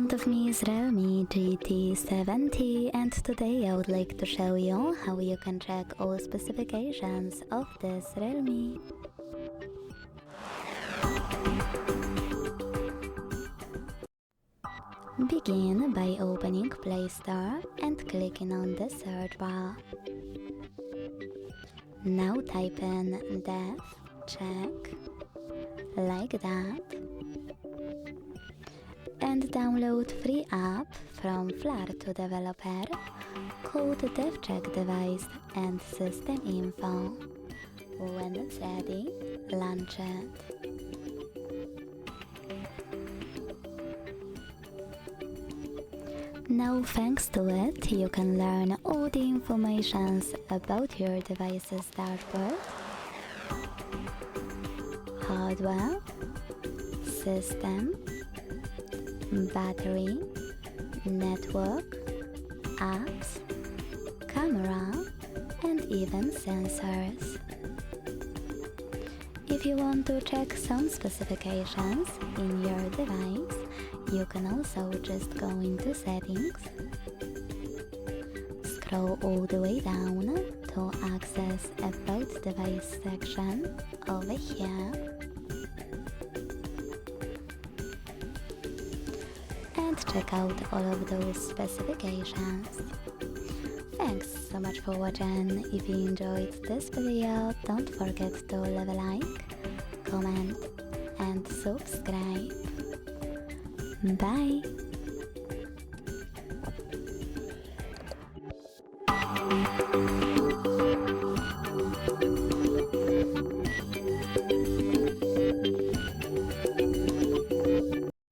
front of me is REALME GT 70 and today I would like to show you how you can check all specifications of this REALME. Begin by opening Play Store and clicking on the search bar. Now type in DevCheck, like that, and download free app from Flare2 developer called DevCheck device and system info. When it's ready, launch it. Now thanks to it, you can learn all the information about your device's dashboard, hardware, system, battery, network, apps, camera, and even sensors. If you want to check some specifications in your device, you can also just go into settings, scroll all the way down to access about device section over here, and check out all of those specifications. Thanks so much for watching. If you enjoyed this video, don't forget to leave a like, comment and subscribe. Bye!